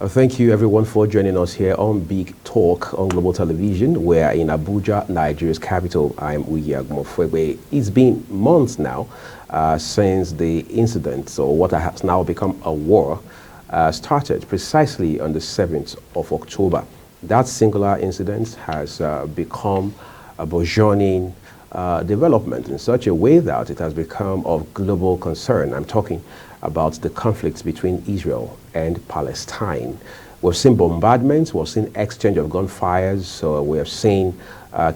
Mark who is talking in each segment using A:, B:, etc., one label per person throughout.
A: Thank you everyone for joining us here on Big Talk on Global Television. We're in Abuja, Nigeria's capital. I'm Uyi Agmofwebe. It's been months now since the incident, or what has now become a war, started precisely on the 7th of October. That singular incident has become a burgeoning development in such a way that it has become of global concern. I'm talking about the conflicts between Israel and Palestine. We've seen bombardments, we've seen exchange of gunfires, we have seen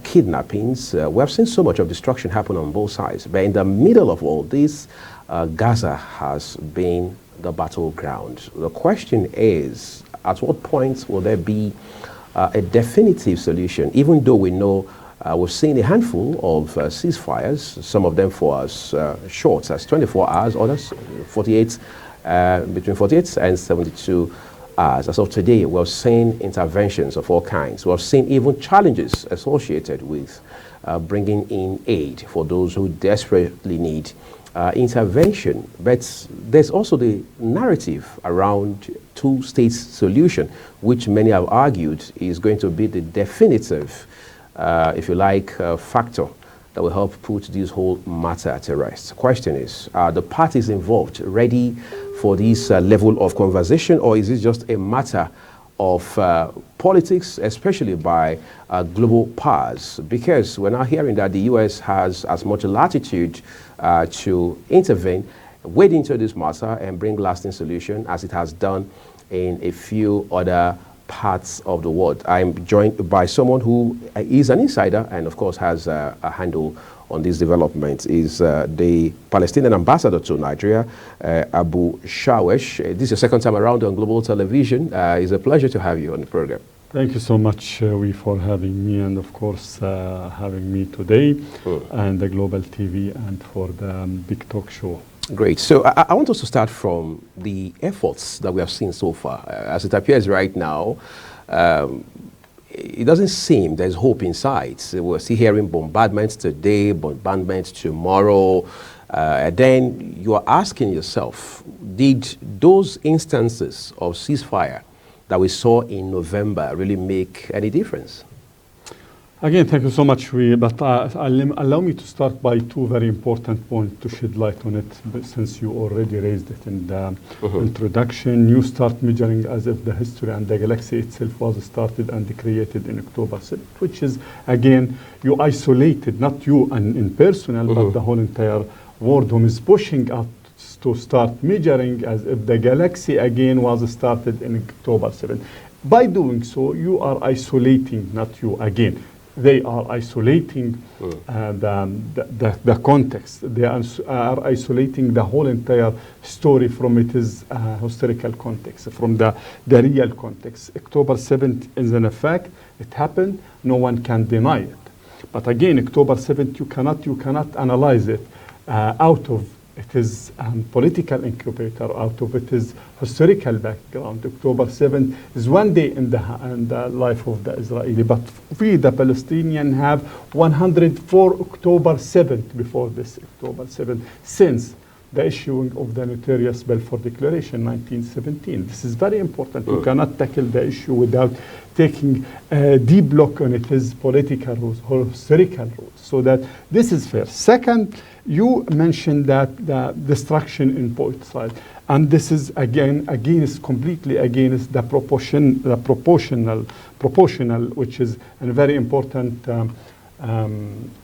A: kidnappings, we have seen so much of destruction happen on both sides. But in the middle of all this, Gaza has been the battleground. The question is, at what point will there be a definitive solution, even though we know we've seen a handful of ceasefires, some of them for as short as 24 hours, others 48, between 48 and 72 hours. As of today, we've seen interventions of all kinds. We've seen even challenges associated with bringing in aid for those who desperately need intervention. But there's also the narrative around two-state solution, which many have argued is going to be the definitive if you like, factor that will help put this whole matter at rest. The question is, are the parties involved ready for this level of conversation, or is it just a matter of politics, especially by global powers? Because we're now hearing that the U.S. has as much latitude to intervene, wade into this matter and bring lasting solution as it has done in a few other parts of the world. I'm joined by someone who is an insider and of course has a handle on this development. Is the Palestinian ambassador to Nigeria, Abu Shawesh. This is your second time around on Global Television. It's a pleasure to have you on the program.
B: Thank you so much, for having me, and of course having me today and the Global TV and for the Big Talk show.
A: Great. So I want us to start from the efforts that we have seen so far. As it appears right now, it doesn't seem there's hope in sight. We're still hearing bombardments today, bombardments tomorrow. Then you are asking yourself, did those instances of ceasefire that we saw in November really make any difference?
B: Again, thank you so much, but allow me to start by two very important points to shed light on it, since you already raised it in the introduction. You start measuring as if the history and the galaxy itself was started and created in October 7th, which is, again, you isolated, not you in personal, but the whole entire world whom is pushing us to start measuring as if the galaxy again was started in October 7th. By doing so, you are isolating, not you again. They are isolating the context. They are isolating the whole entire story from its historical context, from the real context. October 7th is a fact. It happened. No one can deny it. But again, October 7th, you cannot analyze it out of its political incubator, out of its historical background. October 7th is one day in the life of the Israeli, but we, the Palestinians, have 104 October 7th before this October 7th, since the issuing of the notorious Balfour Declaration 1917. This is very important. You cannot tackle the issue without taking a deep look on its political rules or historical rules. So that this is fair. Second, you mentioned that the destruction in both sides, and this is completely against the proportional, which is a very important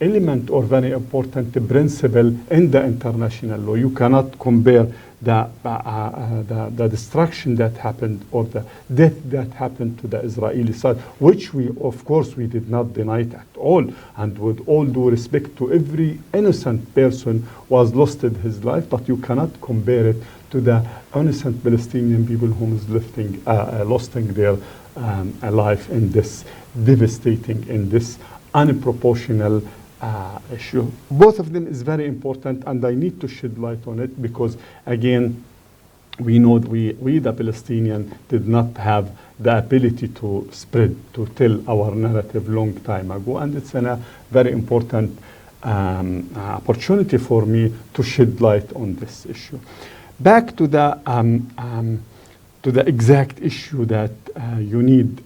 B: element or very important principle in the international law. You cannot compare the destruction that happened or the death that happened to the Israeli side, which we, of course, we did not deny it at all. And with all due respect to every innocent person was lost in his life, but you cannot compare it to the innocent Palestinian people who is losing their life in this devastating, in this unproportional issue. Both of them is very important, and I need to shed light on it because, again, we know we the Palestinians did not have the ability to spread, to tell our narrative long time ago, and it's a very important opportunity for me to shed light on this issue. Back to the to the exact issue that you need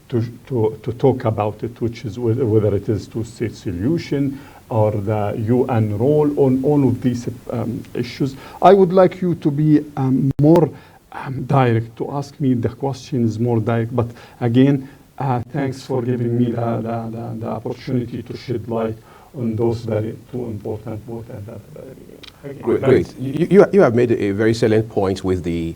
B: to talk about it, which is whether it is two-state solution or the UN role on all of these issues. I would like you to be more direct, to ask me the questions more direct. But again, thanks for giving me the opportunity to shed light on those two important points.
A: Great. You have made a very salient point with the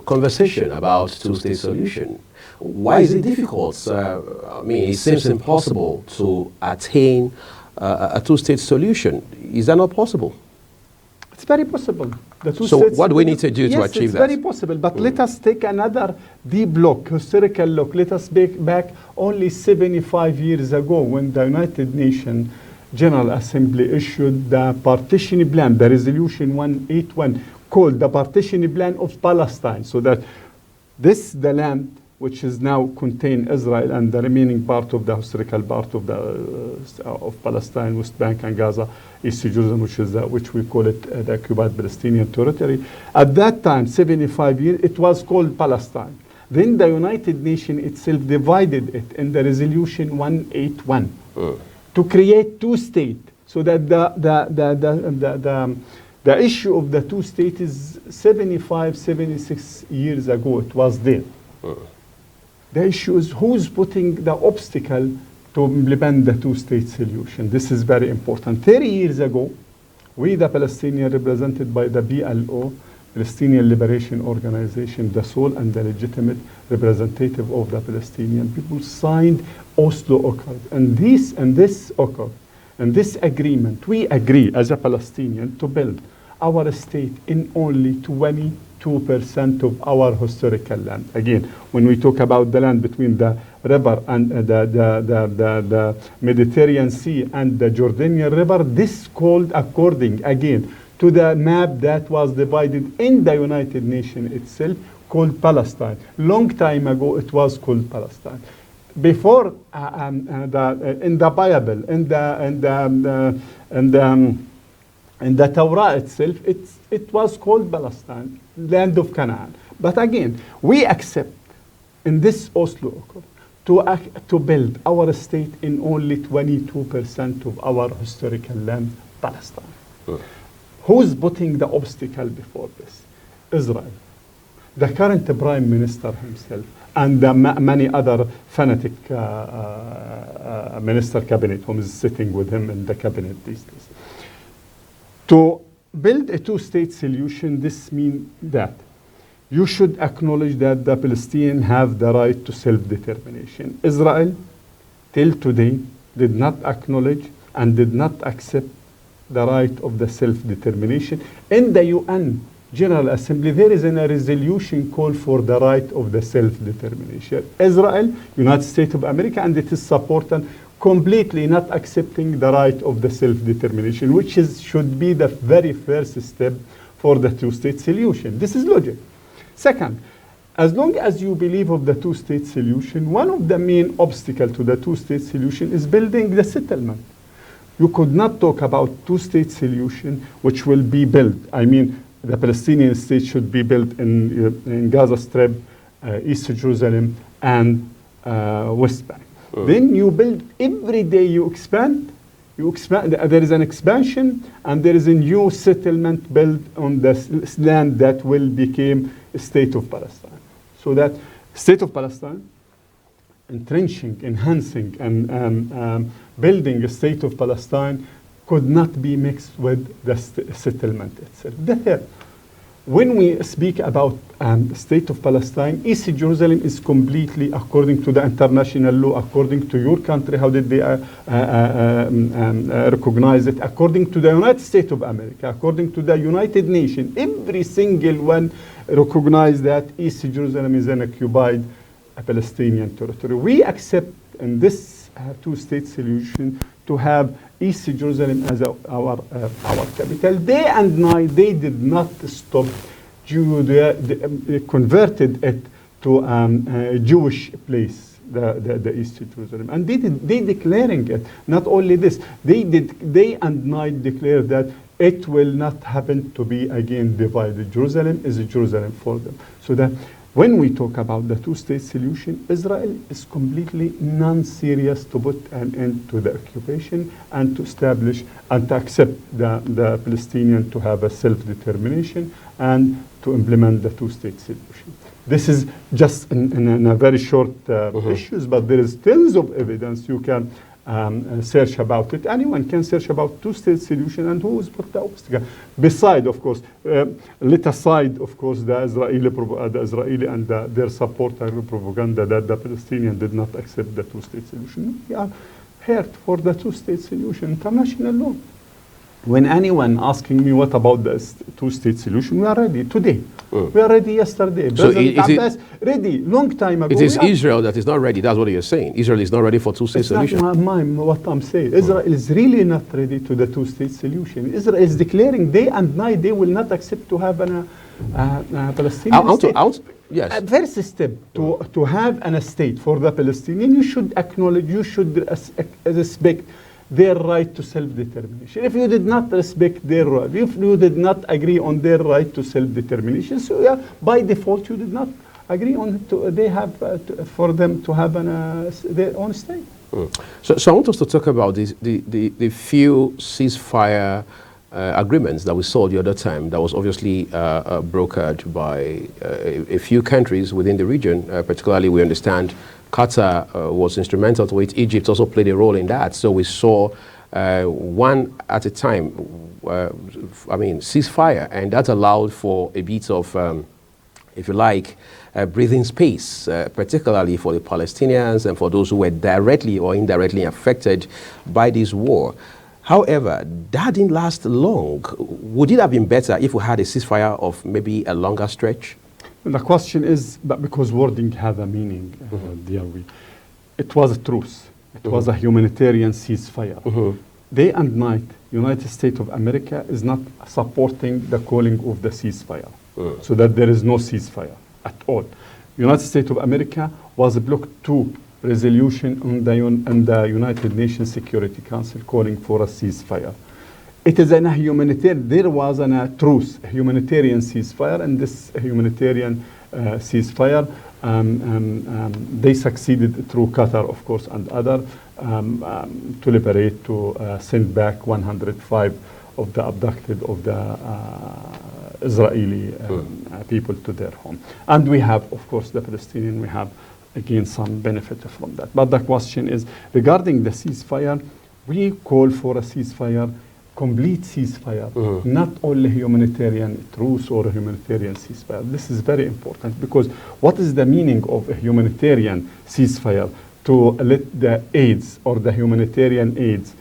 A: conversation about two-state solution. Why is it difficult? I mean, it seems impossible to attain a two-state solution. Is that not possible?
B: It's very possible.
A: So what do we need to do to achieve that?
B: Yes, it's very possible. But let us take another deep look, historical look. Let us back only 75 years ago when the United Nations General Assembly issued the partition plan, the resolution 181, called the partition plan of Palestine. So that the land which is now contain Israel and the remaining part of the historical part of of Palestine, West Bank and Gaza, East Jerusalem, which we call it the occupied Palestinian territory. At that time, 75 years, it was called Palestine. Then the United Nations itself divided it in the resolution 181 to create two states, so that the issue of the two states is 75, 76 years ago. It was there. The issue is who's putting the obstacle to implement the two-state solution. This is very important. 30 years ago, we, the Palestinians, represented by the PLO, Palestinian Liberation Organization, the sole and the legitimate representative of the Palestinian people, signed Oslo Accord. And this Accord, and this agreement, we agree as a Palestinian to build our state in only 22% of our historical land. Again, when we talk about the land between the river and the Mediterranean Sea and the Jordanian River, this called according, again, to the map that was divided in the United Nations itself, called Palestine. Long time ago, it was called Palestine. Before, in the Bible, in the Torah itself, it was called Palestine, land of Canaan. But again, we accept in this Oslo Accord to build our state in only 22% of our historical land, Palestine. Who's putting the obstacle before this? Israel. The current Prime Minister himself and many other fanatic minister cabinet who is sitting with him in the cabinet these days. To build a two-state solution, this means that you should acknowledge that the Palestinians have the right to self-determination. Israel, till today, did not acknowledge and did not accept the right of the self-determination. In the UN General Assembly, there is a resolution called for the right of the self-determination. Israel, United States of America, and it is supported completely not accepting the right of the self-determination, which should be the very first step for the two-state solution. This is logic. Second, as long as you believe of the two-state solution, one of the main obstacles to the two-state solution is building the settlement. You could not talk about two-state solution which will be built. I mean, the Palestinian state should be built in Gaza Strip, East Jerusalem, and West Bank. Then you build, every day you expand, there is an expansion, and there is a new settlement built on the land that will become a state of Palestine. So that state of Palestine, entrenching, enhancing, and building a state of Palestine could not be mixed with the settlement itself. The third, when we speak about state of Palestine, East Jerusalem is completely according to the international law, according to your country, how did they recognize it, according to the United States of America, according to the United Nations, every single one recognize that East Jerusalem is an occupied Palestinian territory. We accept in this two-state solution to have East Jerusalem as our capital. Day and night, they did not stop. They converted it to a Jewish place, the East Jerusalem, and they declaring it. Not only this, they day and night declare that it will not happen to be again divided. Jerusalem is a Jerusalem for them. So that When we talk about the two-state solution, Israel is completely non-serious to put an end to the occupation and to establish and to accept the Palestinian to have a self-determination and to implement the two-state solution. This is just in a very short issues, but there is tons of evidence you can search about it. Anyone can search about two-state solution and who is put the obstacle. Beside, of course, let aside, of course, the Israeli and their supporter propaganda that the Palestinian did not accept the two-state solution. We are here for the two-state solution, international law. When anyone asking me what about the two-state solution, we are ready today. We are ready yesterday.
A: So
B: President Abbas ready long time ago.
A: It is Israel that is not ready. That's what you're saying. Israel is not ready for two-state solution.
B: That's not what I'm saying. Israel is really not ready to the two-state solution. Israel is declaring day and night they will not accept to have a Palestinian state.
A: Yes.
B: First step to have a state for the Palestinian, you should acknowledge, you should respect their right to self-determination. If you did not respect their right, if you did not agree on their right to self-determination, so yeah, by default you did not agree on for them to have their own state.
A: So I want us to talk about the few ceasefire agreements that we saw the other time that was obviously brokered by a few countries within the region. Particularly, we understand Qatar was instrumental to it. Egypt also played a role in that. So we saw one at a time, ceasefire, and that allowed for a bit of, if you like, breathing space, particularly for the Palestinians and for those who were directly or indirectly affected by this war. However, that didn't last long. Would it have been better if we had a ceasefire of maybe a longer stretch?
B: The question is, but because wording has a meaning, it was a truce. It was a humanitarian ceasefire. Day and night, United States of America is not supporting the calling of the ceasefire, so that there is no ceasefire at all. United States of America was blocked to resolution on the United Nations Security Council calling for a ceasefire. It is a humanitarian, there was a truce, a humanitarian ceasefire, and this humanitarian ceasefire, they succeeded through Qatar, of course, and other, to liberate, to send back 105 of the abducted of the Israeli people to their home. And we have, of course, the Palestinian, we have, again, some benefit from that. But the question is, regarding the ceasefire, we call for a ceasefire, complete ceasefire, not only humanitarian truce or a humanitarian ceasefire. This is very important because what is the meaning of a humanitarian ceasefire? To let the aids or the humanitarian aids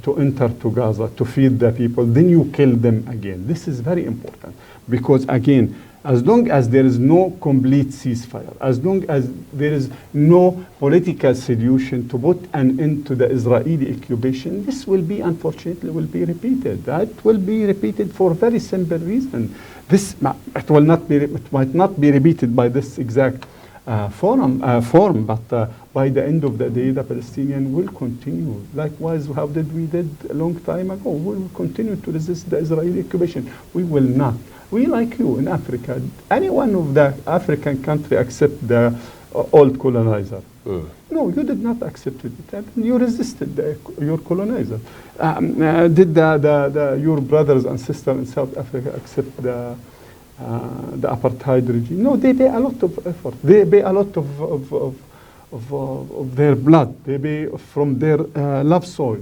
B: to enter to Gaza, to feed the people, then you kill them again. This is very important because, again, as long as there is no complete ceasefire, as long as there is no political solution to put an end to the Israeli occupation, this will be, unfortunately, will be repeated. It will be repeated for a very simple reason. It might not be repeated by this exact form, but by the end of the day, the Palestinian will continue. Likewise, how did we did a long time ago? We will continue to resist the Israeli occupation. We will not. We, like you in Africa, any one of the African country accept the old colonizer. No, you did not accept it. You resisted your colonizer. Did your brothers and sisters in South Africa accept the apartheid regime? No, they pay a lot of effort. They pay a lot of their blood. They pay from their love soil,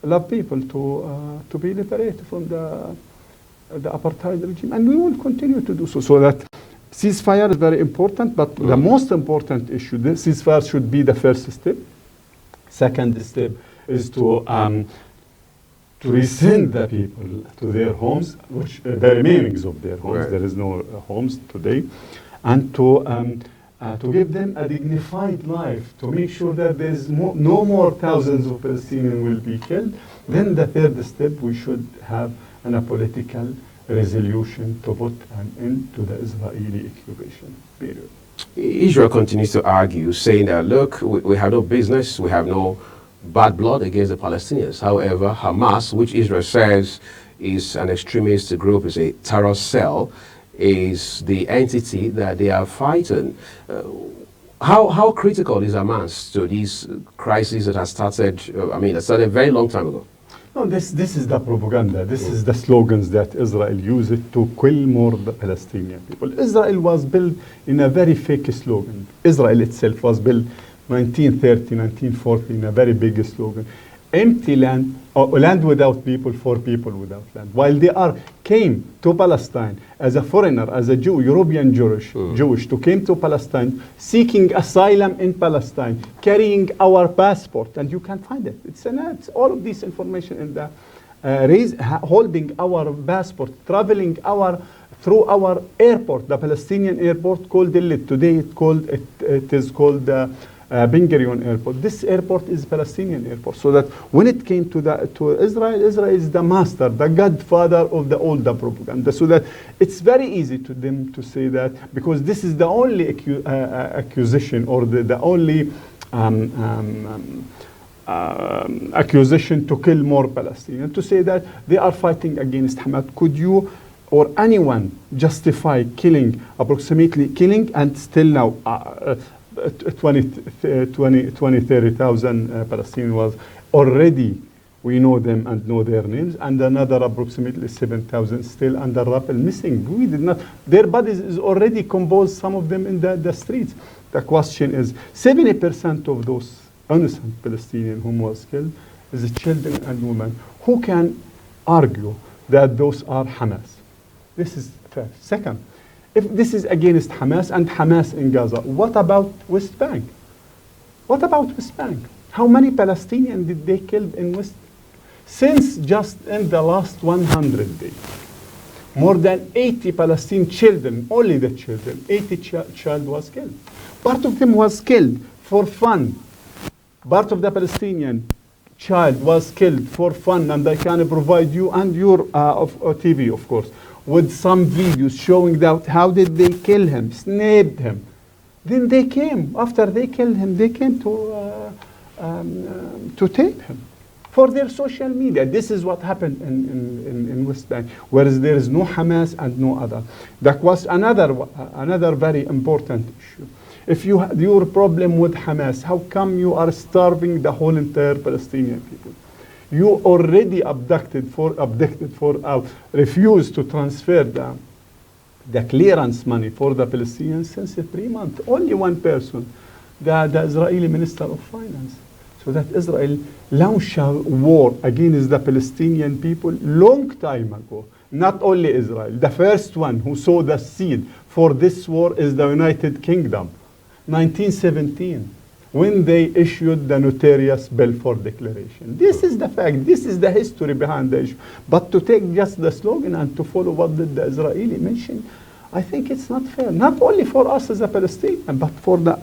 B: love people to be liberated from the apartheid regime, and we will continue to do so. So that ceasefire is very important, but the most important issue, the ceasefire should be the first step. Second step is to resend the people to their homes, which the remainings of their homes. Right. There is no homes today, and to give them a dignified life, to make sure that there is no more thousands of Palestinians will be killed. Then the third step, we should have a political resolution to put an end to the Israeli occupation, period.
A: Israel continues to argue, saying that, look, we have no business, we have no bad blood against the Palestinians. However, Hamas, which Israel says is an extremist group, is a terror cell, is the entity that they are fighting. How critical is Hamas to these crises that has started, it started a very long time ago?
B: No, this is the propaganda. This is the slogans that Israel used to kill more the Palestinian people. Israel was built in a very fake slogan. Israel itself was built 1930, 1940 in a very big slogan. Empty land, or land without people for people without land. While they came to Palestine as a foreigner, as a Jew, European Jewish, to came to Palestine seeking asylum in Palestine, carrying our passport, and you can find it. It's all of this information in the holding our passport, traveling through our airport, the Palestinian airport called Dillit. Today it is called Ben Gurion Airport. This airport is Palestinian airport. So that when it came to Israel, Israel is the master, the godfather of the older propaganda. So that it's very easy to them to say that, because this is the only accusation, or the only accusation to kill more Palestinians, to say that they are fighting against Hamas. Could you or anyone justify killing and still now 30,000 Palestinians was already, we know them and know their names, and another approximately 7,000 still under rubble missing. We did not, their bodies is already composed, some of them in the streets. The question is, 70% of those innocent Palestinians whom was killed is children and women. Who can argue that those are Hamas? This is first. Second, if this is against Hamas and Hamas in Gaza, what about West Bank? What about West Bank? How many Palestinians did they kill in West? Since just in the last 100 days, more than 80 Palestinian children, only the children, 80 child was killed. Part of them was killed for fun. Part of the Palestinian child was killed for fun, and I can provide you and your TV, of course, with some videos showing that how did they kill him, snapped him. Then they came, after they killed him, they came to tape him for their social media. This is what happened in West Bank, whereas there is no Hamas and no other. That was another very important issue. If you have your problem with Hamas, how come you are starving the whole entire Palestinian people? You already refused to transfer the clearance money for the Palestinians since 3 months. Only one person, the Israeli Minister of Finance. So that Israel launched a war against the Palestinian people long time ago. Not only Israel. The first one who sowed the seed for this war is the United Kingdom. 1917. When they issued the notorious Balfour Declaration. This is the fact, this is the history behind the issue. But to take just the slogan and to follow what did the Israeli mention, I think it's not fair. Not only for us as a Palestinian, but for the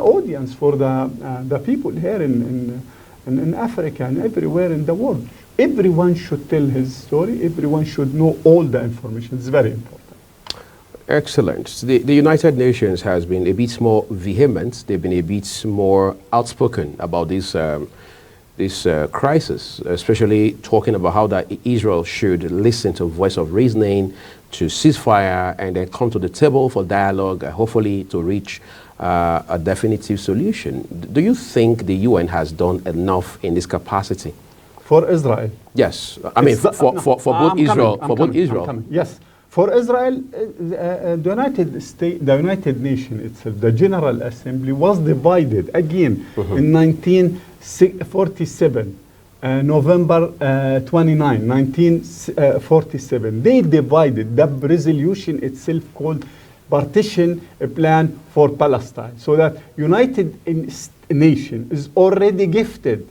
B: audience, for the people here in Africa and everywhere in the world. Everyone should tell his story. Everyone should know all the information. It's very important.
A: Excellent. The United Nations has been a bit more vehement. They've been a bit more outspoken about this crisis, especially talking about how that Israel should listen to voice of reasoning, to ceasefire, and then come to the table for dialogue, hopefully to reach a definitive solution. Do you think the UN has done enough in this capacity?
B: For Israel?
A: Yes. I mean, for both Israel.
B: Yes. For Israel, the United Nations itself, the General Assembly was divided again in 1947, November 29, 1947. They divided the resolution itself called Partition Plan for Palestine. So that United Nations is already gifted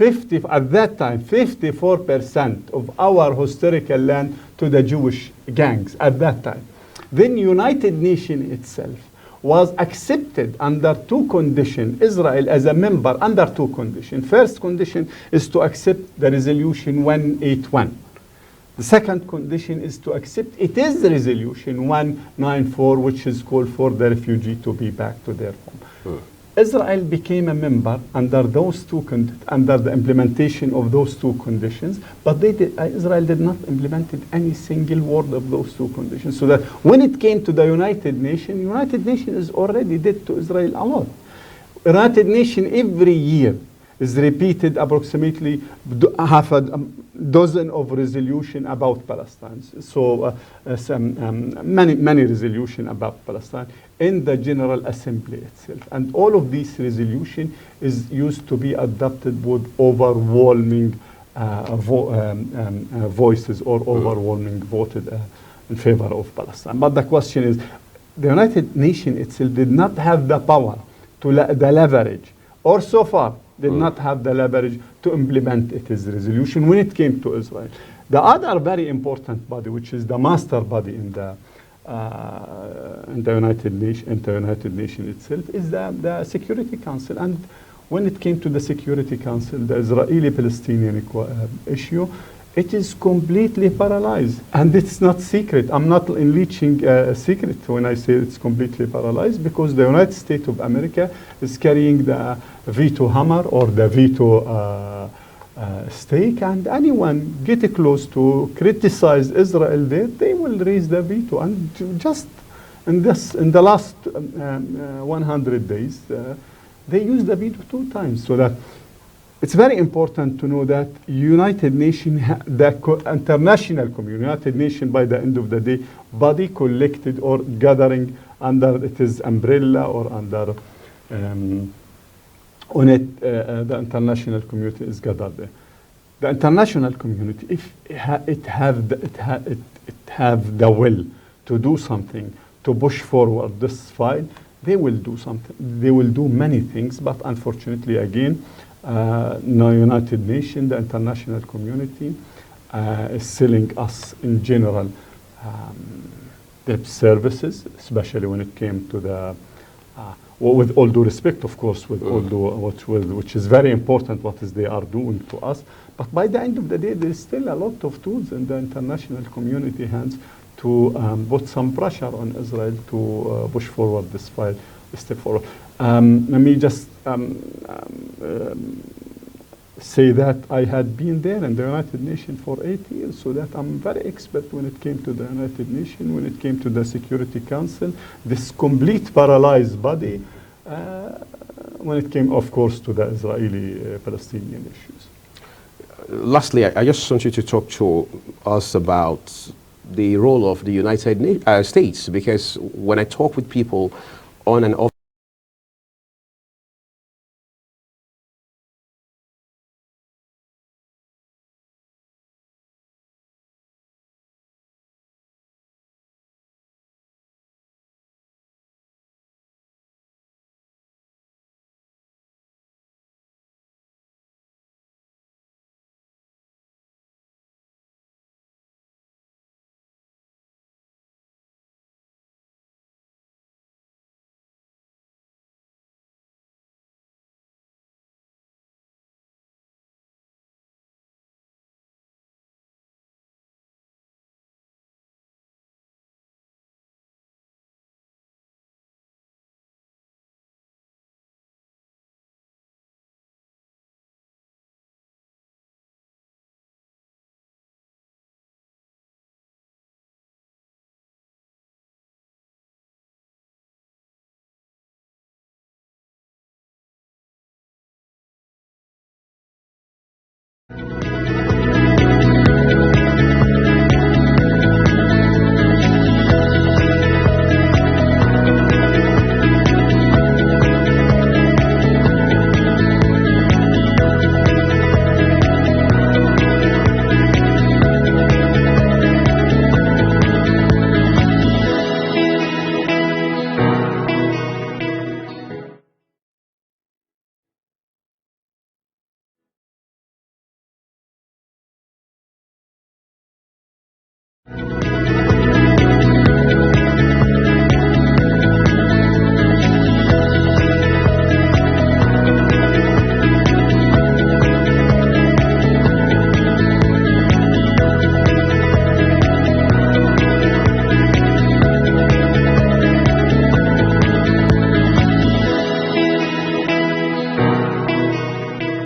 B: at that time, 54% of our historical land to the Jewish gangs at that time. Then United Nations itself was accepted under two conditions, Israel as a member under two conditions. First condition is to accept the resolution 181. The second condition is to accept it is the resolution 194, which is called for the refugee to be back to their home. Israel became a member under under the implementation of those two conditions, but Israel did not implement any single word of those two conditions. So that when it came to the United Nations is already did to Israel a lot. United Nations every year is repeated approximately half a dozen of resolution about Palestine. So many resolution about Palestine in the General Assembly itself. And all of these resolution is used to be adopted with overwhelming voices or overwhelming voted in favor of Palestine. But the question is, the United Nations itself did not have the power to the leverage, or so far did not have the leverage to implement its resolution when it came to Israel. The other very important body, which is the master body in the United Nations itself, is the Security Council. And when it came to the Security Council, the Israeli-Palestinian issue, it is completely paralyzed. And it's not secret. I'm not enriching a secret when I say it's completely paralyzed, because the United States of America is carrying the veto hammer or the veto stake, and anyone get close to criticize Israel there, they will raise the veto. And just in the last 100 days, they used the veto 2 times. So that it's very important to know that United Nations, the international community, United Nations by the end of the day, body collected or gathering under its umbrella or under on it, the international community is gathered there. The international community, if it have the will to do something, to push forward this fight, they will do something. They will do many things, but unfortunately, again, no United Nations, the international community, is selling us in general debt services, especially when it came to the well, with all due respect, of course, with all which is very important what is they are doing to us. But by the end of the day, there is still a lot of tools in the international community hands to put some pressure on Israel to push forward this fight, step forward. Let me just say that I had been there in the United Nations for 8 years, so that I'm very expert when it came to the United Nations, when it came to the Security Council, this complete paralyzed body, when it came, of course, to the Israeli-Palestinian issues.
A: Lastly, I just want you to talk to us about the role of the United States, because when I talk with people on and off